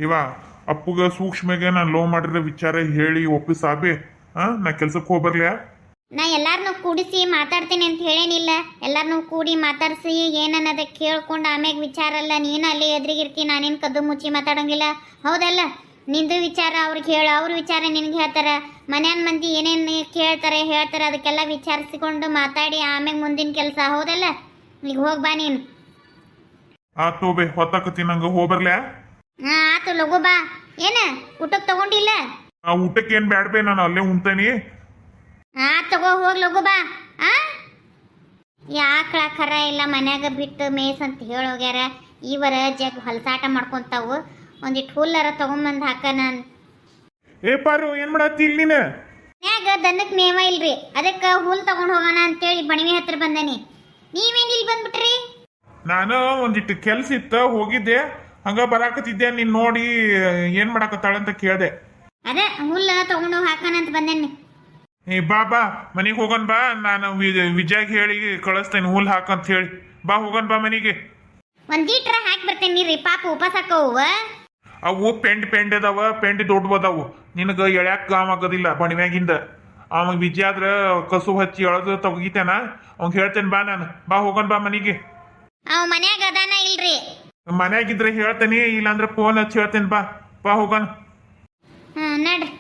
ಇವ ಅಪ್ಪಗ ಸೂಕ್ಷ್ಮಗೆ ನಾನು ಲೋ ಮಾಡಿರೋ ವಿಚಾರ ಹೇಳಿ ಒಪ್ಪಿಸಾಬಿ. ನಾ ಕೆಲ್ಸಕ್ಕೆ ಹೋಗ್ಬರ್ಲ್ಯಾ? ನಾ ಎಲ್ಲಾರನ್ನೂ ಕೂಡಿಸಿ ಮಾತಾಡ್ತೀನಿ ಅಂತ ಹೇಳೇನಿಲ್ಲ. ಎಲ್ಲಾರನ್ನೂ ಕೂಡಿ ಮಾತಾಡ್ಸಿ ಏನನ್ನದ ಕೇಳ್ಕೊಂಡು ಆಮ್ಯಾಗ ವಿಚಾರ ಅಲ್ಲ. ನೀನು ಅಲ್ಲಿ ಎದುರಿಗಿರ್ತಿ, ನಾನೇನು ಕದ್ದು ಮುಚ್ಚಿ ಮಾತಾಡೋಂಗಿಲ್ಲ. ಹೌದಲ್ಲ? ನಿಂದು ವಿಚಾರ ಅವ್ರಿಗೆ ಹೇಳು, ಅವ್ರ ವಿಚಾರ ನಿನಗೆ ಹೇಳ್ತಾರೆ. ಮನ್ಯಾನ ಮಂದಿ ಏನೇನು ಹೇಳ್ತಾರೆ ಅದಕ್ಕೆಲ್ಲ ವಿಚಾರಿಸಿಕೊಂಡು ಮಾತಾಡಿ ಆಮ್ಯಾಗ ಮುಂದಿನ ಕೆಲಸ. ಹೌದಲ್ಲ? ಈಗ ಹೋಗಿ ಬಾ ನೀನು. ಆತು ಬೇ, ಹೊತ್ತಾಕತಿ, ನಂಗೆ ಹೋಗ್ಬರ್ಲ್ಯಾ? ಹಾಂ ಆತು, ಲಘು ಬಾ. ಏನು ಊಟಕ್ಕೆ ತಗೊಂಡಿಲ್ಲ? ಊಟಕ್ಕೆ ಏನು ಬ್ಯಾಡ ಬೇ, ನಾನು ಅಲ್ಲೇ ಉಣ್ತೇನಿ. ತಗೋ, ಹೋಗಿ ಲಘು ಬಾ. ಯಾಕಳ ಖರ ಇಲ್ಲ ಮನ್ಯಾಗ ಬಿಟ್ಟು ಮೇಸ್ ಅಂತ ಹೇಳೋಗ್ಯಾರ. ಇವರ ಜಗ್ ಹೊಲಸಾಟ ಮಾಡ್ಕೊಂತಾವು. ಒಂದಿಟ್ಟು ಹುಲ್ಲರ ತಗೊಂಬಂದು ಹಾಕ. ನಾನು ಏ ಪಾರು, ಏನ್ ಮಾಡತ್ತಿ ಇಲ್ಲಿ ನೀನು? ಮನ್ಯಾಗ ದನಕ್ಕೆ ಮೇವ ಇಲ್ರಿ, ಅದಕ್ಕೆ ಹುಲ್ ತಗೊಂಡು ಹೋಗೋಣ ಅಂತೇಳಿ ಬಣಿವೆ ಹತ್ರ ಬಂದನಿ. ನೀವೇನು ಇಲ್ಲಿ ಬಂದ್ಬಿಟ್ರಿ? ನಾನು ಒಂದಿಟ್ಟು ಕೆಲ್ಸ ಇತ್ತ, ಹೋಗಿದ್ದೆ. ಹಂಗ ಬರಾಕತ್ತಿದ್ದೆ, ನೀನ್ ನೋಡಿ ಏನ್ ಮಾಡಾಕತ್ತಾಳಂತ ಕೇಳ್ದೆ. ಅದೇ ಹುಲ್ಲ ತಗೊಂಡು ಹಾಕೋಣ ಅಂತ ಬಂದೇನಿ. ಬಾ ಬಾ, ಮನೆಗೆ ಹೋಗೋಣ ಬಾ. ನಾನು ವಿಜಯ್ ಹೇಳಿ ಕಳಿಸ್ತೇನೆ ಹುಲ್ ಹಾಕಂತ ಹೇಳಿ. ಬಾ ಹೋಗೋಣ ಬಾ ಮನೆಗೆ. ಒಂದೀಟ್ರ ಹಾಕಿ ಬರ್ತೇನೆ ರೀ, ಪಾಪ ಉಪವಾಸ ಹಾಕವು. ಅವು ಪೆಂಡ್ ಅದಾವ, ಪೆಂಡ್ ದೊಡ್ಡವು ಅದಾವು. ನಿನಗೆ ಎಳ್ಯಾಕ ಗಾಮ್ ಆಗೋದಿಲ್ಲ ಬಣಿಮ್ಯಾಗಿಂದ. ಅವ ವಿಜಯ ಆದ್ರ ಕಸು ಹಚ್ಚಿ ಎಳದು ತಗಿತೇನ, ಅವ್ಗೆ ಹೇಳ್ತೇನೆ ಬಾ. ನಾನು ಬಾ ಹೋಗೋಣ ಬಾ ಮನೆಗೆ. ಅವ್ ಮನ್ಯಾಗ ಅದಾನ ಇಲ್ರಿ? ಮನ್ಯಾಗಿದ್ರೆ ಹೇಳ್ತೇನೆ, ಇಲ್ಲಾಂದ್ರೆ ಫೋನ್ ಹಚ್ಚಿ ಹೇಳ್ತೇನೆ. ಬಾ ಬಾ ಹೋಗೋಣ. ನಡ್ರಿ.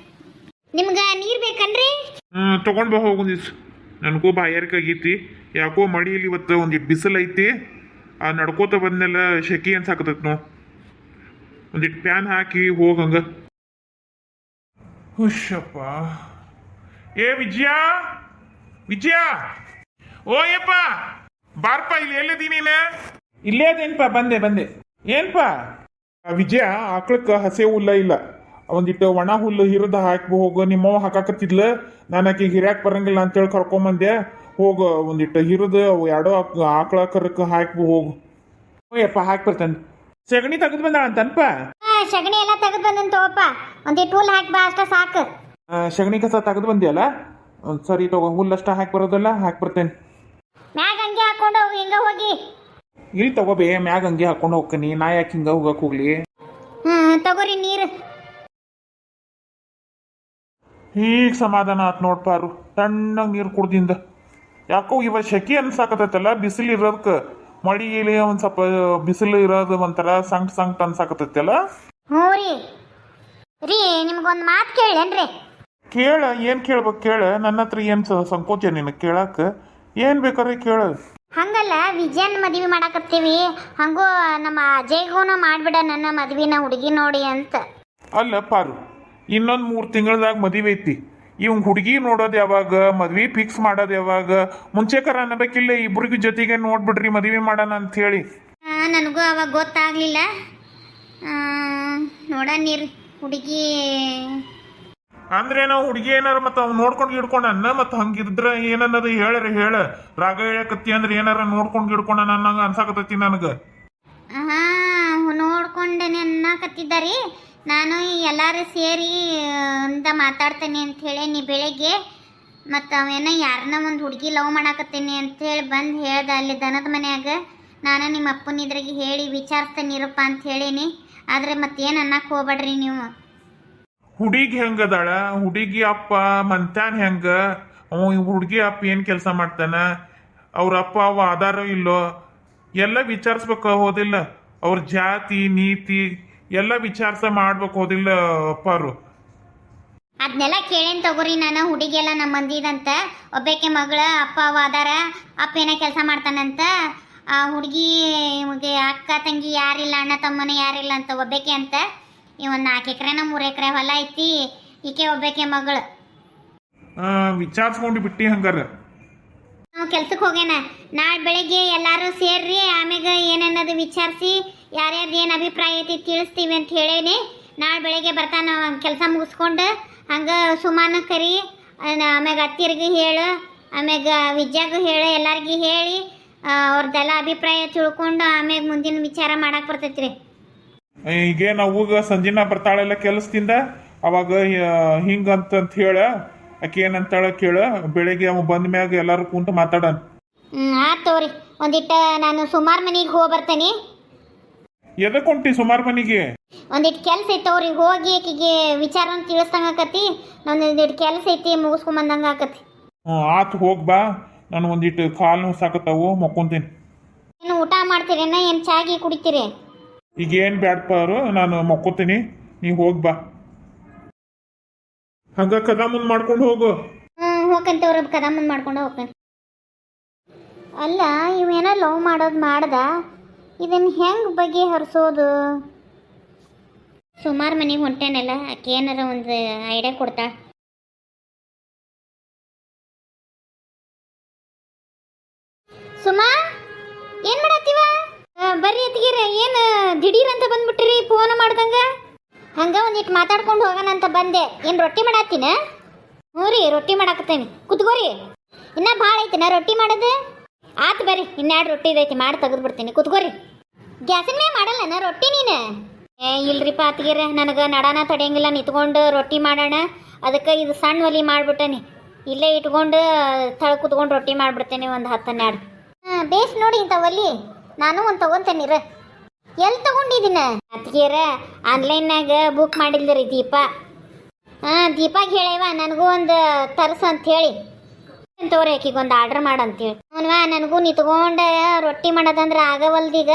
ನಿಮ್ಗ ನೀರ್ ಬೇಕನ್ರಿ? ತಗೊಂಡ್ ಬಾ ಹೋಗೊಂದ್ ದಿವ್ಸ. ನನಗೂ ಬಾಯಾರಿಕಾಗೈತಿ. ಯಾಕೋ ಮಳಿಯಲ್ಲಿ ಇವತ್ತು ಒಂದಿಟ್ಟು ಬಿಸಿಲು ಐತಿ. ನಡ್ಕೋತ ಬಂದ್ಮೇಲೆ ಶೆಕಿ ಅನ್ಸಾಕತೈತಿ ನೋಡ್. ಒಂದಿಟ್ಟು ಪ್ಯಾನ್ ಹಾಕಿ ಹೋಗಂಗ. ಹುಷಪ್ಪ. ಏ ವಿಜಯ, ವಿಜಯ, ಓಯಪ್ಪ ಬಾರ್ಪ, ಇಲ್ಲಿ ಎಲ್ಲಿದಿ ನೀನು? ಇಲ್ಲೇ ಅದೇನ್ಪ, ಬಂದೆ. ಏನ್ಪ ವಿಜಯ, ಆಕಳಕ್ಕೆ ಹಸೆ ಹುಲ್ಲ ಇಲ್ಲ, ಒಂದಿಟ್ಟು ಒಣ ಹುಲ್ಲು ಹಿರಿದ ಹಾಕಿ ಹೋಗು. ನಿಮ್ಮವ ಹಾಕಾಕತ್ತಿದ್ಲ, ನಾನು ಆಕಿ ಹಿರ್ಯಾಕ್ ಬರಂಗಿಲ್ಲ ಅಂತೇಳಿ ಕರ್ಕೊಂಬಂದೆ. ಹೋಗು, ಒಂದಿಟ್ಟು ಹಿರಿದು ಎರಡೋ ಆಕಳ ಕರಕ್ಕೆ ಹಾಕಿ ಹೋಗು. ಯಪ್ಪ ಹಾಕಿ ಬರ್ತೇನೆ. ಸಗಣಿ ತೆಗೆದು ಬಂದಾಳ ಅಂತನ್ಪ? ಸಗಣಿ ಎಲ್ಲ ತೆಗೆದು ಬಂದನ್ ತಗೋಪ್ಪ. ಒಂದಿಟ್ಟು ಹುಲ್ ಹಾಕಿ ಬಾ, ಅಷ್ಟ ಸಾಕು. ಸಗಣಿ ಕಸ ತೆಗೆದು ಬಂದಿಯಲ್ಲ, ಸರಿ ತಗೋ. ಹುಲ್ಲಷ್ಟ ಹಾಕಿ ಬರೋದಲ್ಲ, ಹಾಕಿ ಬರ್ತೇನೆ. ಮ್ಯಾಗ ಹಂಗೆ ಹಾಕೊಂಡು ಹೋಗಿ, ಹಿಂಗ ಹೋಗಿ. ಇಲ್ಲಿ ತಗೋಬೇ, ಮ್ಯಾಗ ಹಂಗೆ ಹಾಕೊಂಡು ಹೋಗ್ತೀನಿ. ನಾ ಯಾಕೆ ಹಿಂಗ ಹೋಗಕ್ ಹೋಗ್ಲಿ? ತಗೋರಿ ನೀರು. ಈಗ ಸಮಾಧಾನ ಆತ್ ನೋಡ್ಪಾರು, ತಣ್ಣಗೆ ನೀರು ಕುಡ್ದಿಂದ. ಯಾಕೋ ಇವ ಶೆಕಿ ಅನ್ಸಾಕತೈತಲ್ಲ, ಬಿಸಿಲು ಇರೋದಕ್ಕೆ. ಮಳಿ ಇಲ್ಲಿ ಒಂದು ಸ್ವಲ್ಪ ಬಿಸಿಲು ಇರೋದು ಒಂಥರ ಸಂಕಟ ಅನ್ಸಾಕತೈತಲ್ಲ. ಹ್ಞೂ ರೀ ನಿಮ್ಗೊಂದು ಮಾತು ಕೇಳೇನ್ರಿ? ಕೇಳ, ಏನು ಕೇಳ್ಬೇಕು ಕೇಳ. ನನ್ನ ಹತ್ರ ಏನು ಸಂಕೋಚ ನಿನಗೆ ಕೇಳಕ್ಕೆ? ಏನು ಬೇಕಾದ್ರೆ ಕೇಳ. ಹಂಗಲ್ಲ, ವಿಜಯನ್ ಮದ್ವಿ ಮಾಡಾಕತ್ತೀವಿ, ಹಂಗೂ ನಮ್ಮ ಅಜಯ್ಗೂನು ಮಾಡ್ಬಿಡ ನನ್ನ ಮದ್ವಿನ ಹುಡುಗಿ ನೋಡಿ ಅಂತ. ಅಲ್ಲ ಪಾರು, ಇನ್ನೊಂದು 3 ತಿಂಗಳದಾಗ ಮದುವೆ ಐತಿ. ಇವ್ ಹುಡುಗಿ ನೋಡೋದು ಯಾವಾಗ, ಮದ್ವಿ ಫಿಕ್ಸ್ ಮಾಡೋದು ಯಾವಾಗ? ಮುಂಚೆಕರ ಅನ್ನಬೇಕಿಲ್ಲ, ಇಬ್ರಿಗೂ ಜೊತೆಗೆ ನೋಡ್ಬಿಡ್ರಿ ಮದುವೆ ಮಾಡೋಣ ಅಂತ ಹೇಳಿ. ನನಗೂ ಅವಾಗ ಗೊತ್ತಾಗ್ಲಿಲ್ಲ. ನೋಡ ನೀರು ಹುಡುಗಿ ಅಂದ್ರೆ ನಾವು ಹುಡುಗಿ ಏನಾರ ಮತ್ತೆ ಅವ್ನು ನೋಡ್ಕೊಂಡು ಹಿಡ್ಕೊಂಡನ್ನ, ಮತ್ತೆ ಹಂಗಿದ್ರೆ ಏನನ್ನದು ಹೇಳ ರಾಗ ಹೇಳಕತ್ತಿ ಅಂದ್ರೆ ಏನಾರ ನೋಡ್ಕೊಂಡು ಹಿಡ್ಕೊಂಡ ಅನ್ನಂಗ ಅನ್ಸಾಕತ್ತೈತಿ ನನಗೆ. ನೋಡ್ಕೊಂಡೇನೆ ಅನ್ನಕತ್ತಿದ್ದಾರಿ. ನಾನು ಎಲ್ಲರೂ ಸೇರಿ ಅಂತ ಮಾತಾಡ್ತೇನೆ ಅಂತ ಹೇಳಿ ನೀ ಬೆಳಗ್ಗೆ. ಮತ್ತು ಅವೇನೋ ಯಾರನ್ನ ಒಂದು ಹುಡುಗಿ ಲವ್ ಮಾಡಾಕತ್ತೀನಿ ಅಂತೇಳಿ ಬಂದು ಹೇಳ್ದೆ ಅಲ್ಲಿ ದನದ ಮನ್ಯಾಗ. ನಾನು ನಿಮ್ಮ ಅಪ್ಪನ ಇದ್ರಾಗೆ ಹೇಳಿ ವಿಚಾರಿಸ್ತೇನೆ ಇರಪ್ಪ ಅಂತ ಹೇಳೀನಿ. ಆದರೆ ಮತ್ತೇನು ಅನ್ನಕ್ಕೆ ಹೋಗ್ಬೇಡ್ರಿ ನೀವು. ಹುಡುಗಿ ಹೆಂಗದಾಳ? ಹುಡುಗಿ ಅಪ್ಪ ಮಂತಾನ್ ಹೆಂಗ? ಹುಡುಗಿ ಅಪ್ಪ ಏನು ಕೆಲಸ ಮಾಡ್ತಾನ? ಅವ್ರ ಅಪ್ಪ ಅವ ಆಧಾರ ಇಲ್ಲೋ? ಎಲ್ಲ ವಿಚಾರಿಸ್ಬೇಕು ಹೋದಿಲ್ಲ? ಅವ್ರ ಜಾತಿ ನೀತಿ ಎಲ್ಲ ವಿಚಾರಿಸ ಮಾಡ್ಬೇಕು ಹೋದಿಲ್ಲ ಅಪ್ಪಾರು? ಅದನ್ನೆಲ್ಲ ಕೇಳೇನು ತಗೋರಿ. ನಾನು ಹುಡುಗಿಯೆಲ್ಲ ನಮ್ಮ ಮಂದಿದಂತ. ಒಬ್ಬಾಕೆ ಮಗಳ ಅಪ್ಪ ಅವ ಅದಾರ, ಅಪ್ಪ ಏನೋ ಕೆಲಸ ಮಾಡ್ತಾನಂತ. ಆ ಹುಡುಗಿ ಅಕ್ಕ ತಂಗಿ ಯಾರಿಲ್ಲ, ಅಣ್ಣ ತಮ್ಮನ ಯಾರಿಲ್ಲ ಅಂತ, ಒಬ್ಬಾಕೆ ಅಂತ. ಒಂದು 4 ಎಕರೆನ 3 ಎಕರೆ ಹೊಲ ಐತಿ. ಈಕೆ ಒಬ್ಬಾಕೆ ಮಗಳು. ವಿಚಾರಿಸ್ಕೊಂಡು ಬಿಟ್ಟು ಹಂಗಾರ ನಾವು ಕೆಲ್ಸಕ್ಕೆ ಹೋಗ್ಯಾನ. ನಾಳೆ ಬೆಳಗ್ಗೆ ಎಲ್ಲರೂ ಸೇರ್ರಿ, ಆಮ್ಯಾಗ ಏನನ್ನೋದು ವಿಚಾರಿಸಿ ಯಾರ್ಯಾರ್ದು ಏನು ಅಭಿಪ್ರಾಯ ಐತಿ ತಿಳಿಸ್ತೀವಿ ಅಂತ ಹೇಳೇನಿ. ನಾಳೆ ಬೆಳಗ್ಗೆ ಬರ್ತಾನ ಕೆಲಸ ಮುಗಿಸ್ಕೊಂಡು. ಹಂಗೆ ಸುಮಾನ ಕರಿ, ಆಮ್ಯಾಗ ಅತ್ತಿಯರ್ಗೆ ಹೇಳು, ಆಮ್ಯಾಗ ವಿದ್ಯಾಗೂ ಹೇಳು, ಎಲ್ಲರಿಗೂ ಹೇಳಿ ಅವ್ರದ್ದೆಲ್ಲ ಅಭಿಪ್ರಾಯ ತಿಳ್ಕೊಂಡು ಆಮ್ಯಾಗ ಮುಂದಿನ ವಿಚಾರ ಮಾಡಕ್ಕೆ ಬರ್ತೈತಿ ರೀ. ಈಗ ನಾವು ಸಂಜಿನ ಬರ್ತಾಳೆಲ್ಲ ಕೆಲಸದಿಂದ, ಅವಾಗ ಹಿಂಗಂತಂತ ಹೇಳ. ಆಕೆ ಏನಂತಾಳ ಕೇಳ. ಬೆಳಿಗ್ಗೆ ಅವ ಬಂದ ಮ್ಯಾಗ ಎಲ್ಲಾರು ಕುಂತು ಮಾತಾಡೋಣ. ಆಯ್ತು ತೋರಿ. ಒಂದಿಟ್ಟ ನಾನು ಸುಮಾರು ಮನೆಗೆ ಹೋಗಿ ಬರ್ತೇನೆ. ಎದಕ್ಕೆ ಹೊಂಟಿ ಸುಮಾರು ಮನೆಗೆ? ಒಂದಿಟ್ಟು ಕೆಲಸ ಐತೆ ಅವ್ರಿಗೆ ಹೋಗಿ ಆಕಿಗೆ ವಿಚಾರನ ತಿಳಿಸ್ದಂಗೆ ಆಕತಿ ಒಂದಿಟ್ಟು ಕೆಲಸ ಐತಿ ಮುಗಿಸ್ಕೊಂಬಂದಂಗೆ ಆಕತಿ. ಹ್ಞೂ ಆತು ಹೋಗಿ ಬಾ. ನಾನು ಒಂದಿಟ್ಟು ಕಾಲು ನೋವು ಸಾಕತ್ತಾವು ಮಕ್ಕೊಂತೀನಿ. ಏನು ಊಟ ಮಾಡ್ತೀರೇನ ಏನು ಚಾಗಿ ಕುಡಿತೀರಿ? ಈಗ ಏನು ಬ್ಯಾಡ್ಪಾರು ನಾನು ಮಕ್ಕೋತೀನಿ, ನೀವು ಹೋಗಿ ಬಾ. ಹಂಗ ಕದ ಮುಂದೆ ಮಾಡ್ಕೊಂಡು ಹೋಗು. ಹೋಗ್ಕಂತವ್ರ ಕದ ಮುಂದೆ ಮಾಡ್ಕೊಂಡು ಹೋಗ್ತಾನೆ. ಅಲ್ಲ ಇವೇನೋ ಲವ್ ಮಾಡೋದು ಮಾಡ್ದ, ಇದನ್ನು ಹೆಂಗೆ ಬಗೆಹರಿಸೋದು? ಸುಮಾರು ಮನೆಗೆ ಹೊಂಟೇನಲ್ಲ, ಆಕೆ ಏನಾರ ಒಂದು ಐಡಿಯಾ ಕೊಡ್ತಾ. ಸುಮಾ ಏನು ಮಾಡತ್ತೀವ? ಬರ್ರಿ ಅತ್ತಿಗೆರ, ಏನು ದಿಢೀರ್ ಅಂತ ಬಂದ್ಬಿಟ್ರಿ ಫೋನ್ ಮಾಡ್ದಂಗ? ಹಂಗ ಒಂದಿಟ್ಟು ಮಾತಾಡ್ಕೊಂಡು ಹೋಗೋಣ ಅಂತ ಬಂದೆ. ಏನು ರೊಟ್ಟಿ ಮಾಡತ್ತೀನ? ಹ್ಞೂ ರೀ ರೊಟ್ಟಿ ಮಾಡಾಕತ್ತೇನೆ, ಕುತ್ಕೋರಿ. ಇನ್ನ ಭಾಳ ಐತಿನ ರೊಟ್ಟಿ ಮಾಡೋದು? ಆತು ಬರ್ರಿ, ಇನ್ನೆರಡು ರೊಟ್ಟಿ ಇದೈತಿ ಮಾಡಿ ತೆಗೆದು ಬಿಡ್ತೀನಿ, ಕುತ್ಕೋರಿ. ಗ್ಯಾಸಿನ ಮೇಲೆ ಮಾಡಲ್ಲನ ರೊಟ್ಟಿ ನೀನು? ಇಲ್ರಿಪ್ಪ ಅತ್ತಿಗೆರ, ನನಗೆ ನಡಾನ ತಡೆಯಂಗಿಲ್ಲ, ನಿಂತ್ಕೊಂಡು ರೊಟ್ಟಿ ಮಾಡೋಣ. ಅದಕ್ಕೆ ಇದು ಸಣ್ಣ ಒಲಿ ಮಾಡಿಬಿಟ್ಟೇನೆ, ಇಲ್ಲೇ ಇಟ್ಕೊಂಡು ತಳ ಕುತ್ಕೊಂಡು ರೊಟ್ಟಿ ಮಾಡಿಬಿಡ್ತೇನೆ ಒಂದು 10-12. ಬೇಸ್ ನೋಡಿ ಇಂಥ ಒಲಿ ನಾನು ಒಂದು ತೊಗೊತೇನಿರ. ಎಲ್ಲಿ ತೊಗೊಂಡಿದ್ದೀನ ಅತ್ತಿಗೆರ? ಆನ್ಲೈನ್ನಾಗ ಬುಕ್ ಮಾಡಿಲ್ದಿರಿ ದೀಪ. ದೀಪಾಗ ಹೇಳೇವ ನನಗೂ ಒಂದು ತರ್ಸ ಅಂಥೇಳಿ ತೋರಿ, ಆಕಿಗೆ ಒಂದು ಆರ್ಡ್ರ್ ಮಾಡಂತೇಳಿ. ಅವನ್ವಾ ನನಗೂ ನಿಂತ್ಕೊಂಡು ರೊಟ್ಟಿ ಮಾಡೋದಂದ್ರೆ ಆಗವಲ್ದೀಗ,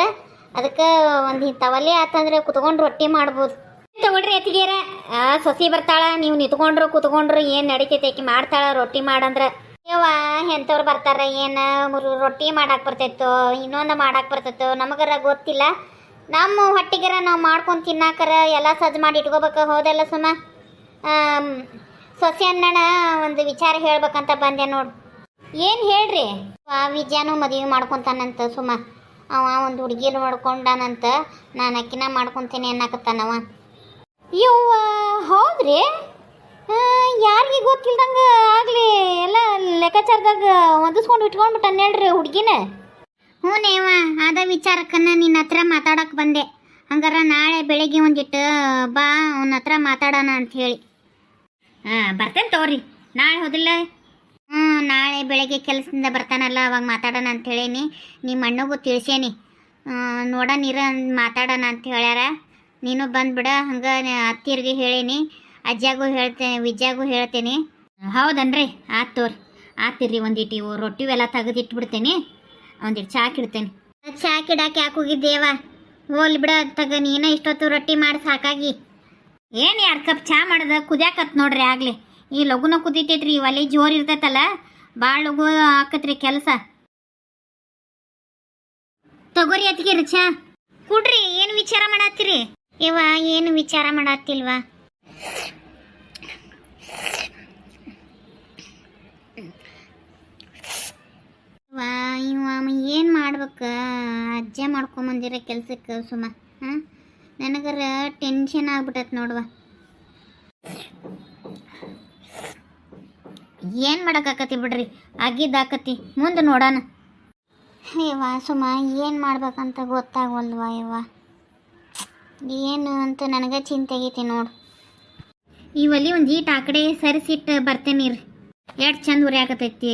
ಅದಕ್ಕೆ ಒಂದು ಇಂಥವಲ್ಲಿ ಆತಂದ್ರೆ ಕುತ್ಕೊಂಡು ರೊಟ್ಟಿ ಮಾಡ್ಬೋದು. ತಗೊಳ್ರಿ ಅತ್ತಿಗೆರ, ಸೊಸಿ ಬರ್ತಾಳ, ನೀವು ನಿಂತ್ಕೊಂಡ್ರು ಕುತ್ಕೊಂಡ್ರು ಏನು ನಡಿತೈತೆ, ಆಕಿ ಮಾಡ್ತಾಳ ರೊಟ್ಟಿ ಮಾಡಂದ್ರೆ. ಯವ್ವ ಎಂಥವ್ರು ಬರ್ತಾರ, ಏನು ರೊಟ್ಟಿ ಮಾಡಕ್ಕೆ ಬರ್ತೈತೋ ಇನ್ನೊಂದು ಮಾಡಕ್ಕೆ ಬರ್ತೈತೋ ನಮಗರ ಗೊತ್ತಿಲ್ಲ. ನಮ್ಮ ಹೊಟ್ಟಿಗೆರ ನಾವು ಮಾಡ್ಕೊಂಡು ತಿನ್ನಾಕರ ಎಲ್ಲ ಸಜ್ಜು ಮಾಡಿ ಇಟ್ಕೋಬೇಕು. ಹೌದಲ್ಲ ಸುಮ? ಸೊಸೆ ಅನ್ನಣ ಒಂದು ವಿಚಾರ ಹೇಳ್ಬೇಕಂತ ಬಂದೆ ನೋಡು. ಏನು ಹೇಳ್ರಿ? ವಿದ್ಯಾನು ಮದುವೆ ಮಾಡ್ಕೊತಾನಂತ ಸುಮ. ಅವ ಒಂದು ಹುಡುಗಿರು ಮಾಡ್ಕೊಂಡಾನಂತ, ನಾನು ಅಕ್ಕಿನ ಮಾಡ್ಕೊತೀನಿ ಅನ್ನಕತ್ತಾನವ. ಯವ್ವ ಹೌದ್ರಿ? ಯಾರಿಗೆ ಗೊತ್ತಿಲ್ದಂಗೆ ಆಗಲಿ ಎಲ್ಲ ಲೆಕ್ಕಾಚಾರದಾಗ ಹೊಂದಿಸ್ಕೊಂಡು ಇಟ್ಕೊಂಡ್ಬಿಟ್ಟಾನ ಹೇಳ್ರಿ ಹುಡುಗಿನ. ಹ್ಞೂ ನೇವ ಅದ ವಿಚಾರಕ್ಕನ್ನ ನಿನ್ನ ಹತ್ರ ಮಾತಾಡೋಕೆ ಬಂದೆ. ಹಂಗಾರ ನಾಳೆ ಬೆಳಗ್ಗೆ ಒಂದಿಟ್ಟು ಬಾ, ಅವನ ಹತ್ರ ಮಾತಾಡೋಣ ಅಂಥೇಳಿ. ಬರ್ತೇನೆ ತಗೋರಿ, ನಾಳೆ ಹೋದಿಲ್ಲ? ನಾಳೆ ಬೆಳಗ್ಗೆ ಕೆಲಸದಿಂದ ಬರ್ತಾನಲ್ಲ ಅವಾಗ ಮಾತಾಡೋಣ ಅಂತ ಹೇಳೀನಿ. ನಿಮ್ಮ ಅಣ್ಣಗೂ ತಿಳಿಸೇನಿ, ನೋಡೋಣ ಮಾತಾಡೋಣ ಅಂತ ಹೇಳ್ಯಾರ. ನೀನು ಬಂದುಬಿಡ. ಹಂಗೆ ಅತ್ತಿಯರಿಗೆ ಹೇಳೀನಿ, ಅಜ್ಜಾಗೂ ಹೇಳ್ತೇನೆ, ವಿಜ್ಜಾಗೂ ಹೇಳ್ತೇನೆ. ಹೌದನ್ರಿ? ಆತು ತೋರಿ, ಆತಿರ್ರಿ. ಒಂದಿಟ್ಟು ಇವು ರೊಟ್ಟಿವೆಲ್ಲ ತೆಗೆದಿಟ್ಬಿಡ್ತೇನೆ, ಒಂದಿಟ್ಟು ಚಾಕಿಡ್ತೇನೆ. ಚಾಕಿಡಾಕೆ ಯಾಕೆ ಹೋಗಿದ್ದೇವ? ಹೋಲ್ ಬಿಡ ತಗ, ನೀನ ಇಷ್ಟೊತ್ತು ರೊಟ್ಟಿ ಮಾಡಿ ಸಾಕಾಗಿ. ಏನು 2 ಕಪ್ ಚಾ ಮಾಡೋದು ಕುದಿಯಾಕತ್ ನೋಡ್ರಿ ಆಗಲಿ. ಈ ಲಘುನ ಕುದೀತೈತ್ರಿ, ಈ ಒಲೆ ಜೋರು ಇರ್ತೈತಲ್ಲ, ಭಾಳ ಲಘು ಆಕತ್ರಿ ಕೆಲಸ. ತಗೋರಿ ಅತ್ತಿಗೆರಿ ಚಾ ಕುಡ್ರಿ. ಏನು ವಿಚಾರ ಮಾಡತ್ತೀರಿ? ಇವ ಏನು ವಿಚಾರ ಮಾಡತ್ತಿಲ್ವಾ? ಇವ ಏನು ಮಾಡ್ಬೇಕು? ಅಜ್ಜ ಮಾಡ್ಕೊಂಬಂದಿರೋ ಕೆಲ್ಸಕ್ಕೆ ಸುಮ. ನನಗರ ಟೆನ್ಷನ್ ಆಗ್ಬಿಟ್ಟತ್ ನೋಡುವ. ಏನು ಮಾಡೋಕ್ಕಾಕತಿ ಬಿಡ್ರಿ, ಆಗಿದ್ದಾಕತಿ, ಮುಂದೆ ನೋಡೋಣ. ಯವ್ವ ಸುಮ ಏನು ಮಾಡ್ಬೇಕಂತ ಗೊತ್ತಾಗವಲ್ವ ಯವ್ವ. ಏನು ಅಂತ ನನಗೆ ಚಿಂತೆ ಆಗೈತಿ ನೋಡು. ಈ ಒಲಿ ಒಂದು ಈಟ್ ಆ ಕಡೆ ಸರಿಸಿಟ್ಟು ಬರ್ತೇನೆ ರೀ. ಎಷ್ಟು ಚಂದ ಉರಿಯಾಕತೈತಿ,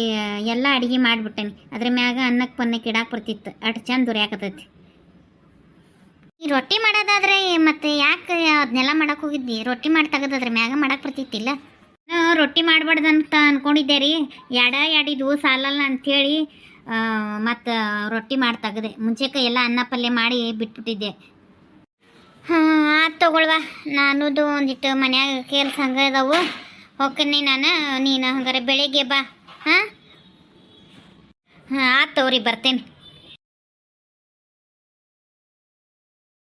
ಎಲ್ಲ ಅಡುಗೆ ಮಾಡಿಬಿಟ್ಟೇನಿ. ಅದ್ರ ಮ್ಯಾಗ ಅನ್ನಕ್ಕೆ ಪನ್ನಕ್ಕೆ ಇಡಾಕೆ ಬರ್ತಿತ್ತು, ಅಷ್ಟು ಚಂದ ಉರಿಯಾಕತೈತಿ. ಈ ರೊಟ್ಟಿ ಮಾಡೋದಾದ್ರೆ ಮತ್ತೆ ಯಾಕೆ ಅದನ್ನೆಲ್ಲ ಮಾಡಕ್ಕೆ ಹೋಗಿದ್ದಿ? ರೊಟ್ಟಿ ಮಾಡಿ ತೆಗೆದದ್ರ ಮ್ಯಾಗ ಮಾಡಕ್ಕೆ ಬರ್ತಿತ್ತಿಲ್ಲ. ರೊಟ್ಟಿ ಮಾಡಬಾರ್ದಂತ ಅಂದ್ಕೊಂಡಿದ್ದೆ ರೀ. ಎಡಿದ್ವು ಸಾಲಲ್ಲ ಅಂಥೇಳಿ ಮತ್ತು ರೊಟ್ಟಿ ಮಾಡಿ ತೆಗೆದೆ. ಮುಂಚೆಕ ಎಲ್ಲ ಅನ್ನ ಪಲ್ಯ ಮಾಡಿ ಬಿಟ್ಬಿಟ್ಟಿದ್ದೆ. ಆತು ತಗೊಳ್ವಾ, ನಾನದು ಒಂದಿಟ್ಟು ಮನ್ಯಾಗ ಕೆಲಸ ಹಂಗೆ ಇದಾವು, ಹೋಗ್ತೀನಿ ನಾನು. ನೀನು ಹಂಗಾರೆ ಬೆಳಿಗ್ಗೆ ಬಾ. ಆತು ತಗೋರಿ, ಬರ್ತೇನೆ.